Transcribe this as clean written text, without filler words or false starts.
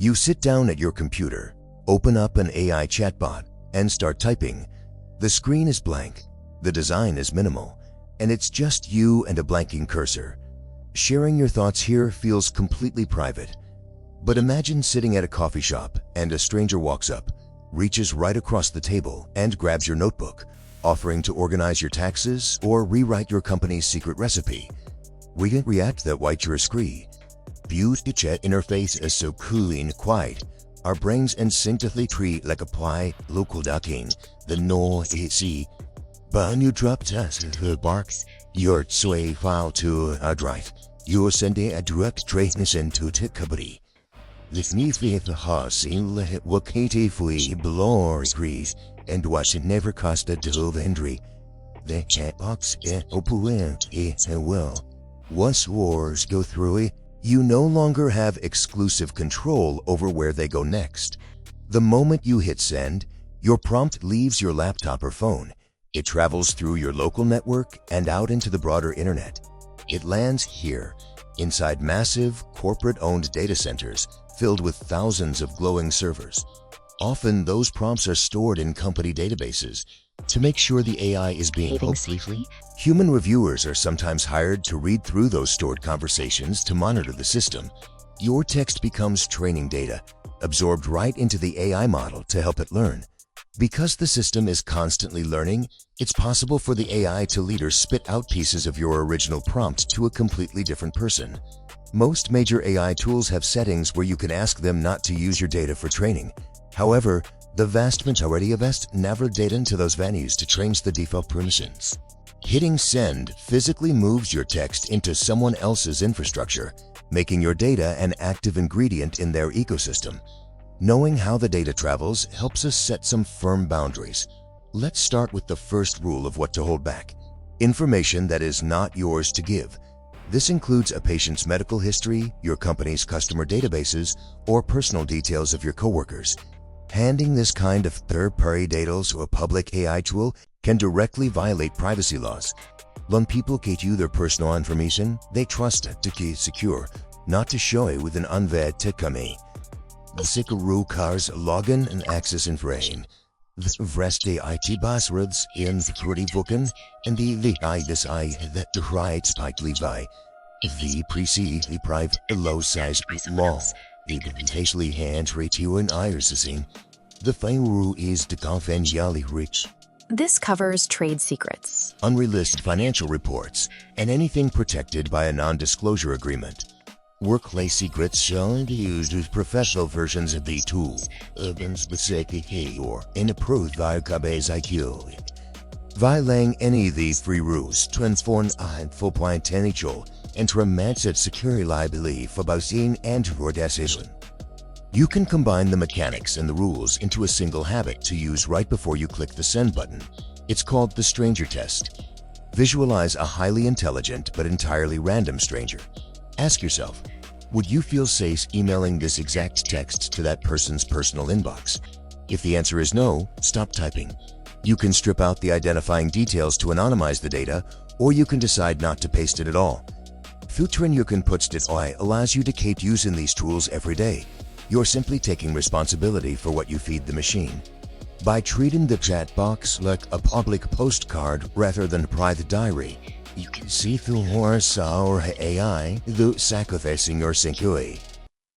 You sit down at your computer, open up an AI chatbot, and start typing. The screen is blank, the design is minimal, and it's just you and a blanking cursor. Sharing your thoughts here feels completely private. But imagine sitting at a coffee shop and a stranger walks up, reaches right across the table, and grabs your notebook, offering to organize your taxes or rewrite your company's secret recipe. We can react that white your screen. Beauty chat interface is so cool and quiet. Our brains instinctively treat like apply local docking, the no AC. But when you drop the bark, your sway file to a drive. You're sending a direct transmission to the company. This needs to the house in the wakati fui below degrees and what it never cost a to Henry. The chat box is open and well. Once wars go through it, you no longer have exclusive control over where they go next. The moment you hit send, your prompt leaves your laptop or phone. It travels through your local network and out into the broader internet. It lands here, inside massive, corporate-owned data centers filled with thousands of glowing servers. Often, those prompts are stored in company databases. To make sure the AI is being safely, human reviewers are sometimes hired to read through those stored conversations to monitor the system. Your text becomes training data, absorbed right into the AI model to help it learn. Because the system is constantly learning, it's possible for the AI to later spit out pieces of your original prompt to a completely different person. Most major AI tools have settings where you can ask them not to use your data for training. However, the vast majority of us never data into those venues to change the default permissions. Hitting send physically moves your text into someone else's infrastructure, making your data an active ingredient in their ecosystem. Knowing how the data travels helps us set some firm boundaries. Let's start with the first rule of what to hold back: information that is not yours to give. This includes a patient's medical history, your company's customer databases, or personal details of your coworkers. Handing this kind of third-party data to a public AI tool can directly violate privacy laws. When people get you their personal information, they trust it to keep secure, not to show it with an unvet company. The Sikaru cars login and access information. The vreste IT passwords in security boken and the I that the right spike levi. The pre-C the private low size law. The potentially hands ratio and irising. The final is the confidentiality rich. This covers trade secrets, Unreleased financial reports, and anything protected by a non-disclosure agreement. Workplace secrets shall be used with professional versions of the tool, urban specific or inapproved via Cabez IQ. Violating any of these three rules transform a full potential into a massive security liability for both seeing and for decision. You can combine the mechanics and the rules into a single habit to use right before you click the send button. It's called the stranger test. Visualize a highly intelligent but entirely random stranger. Ask yourself, would you feel safe emailing this exact text to that person's personal inbox? If the answer is no, stop typing. You can strip out the identifying details to anonymize the data, or you can decide not to paste it at all. Filtering your inputs to AI allows you to keep using these tools every day. You're simply taking responsibility for what you feed the machine. By treating the chat box like a public postcard rather than a private diary, you can see through horse or AI without sacrificing your security.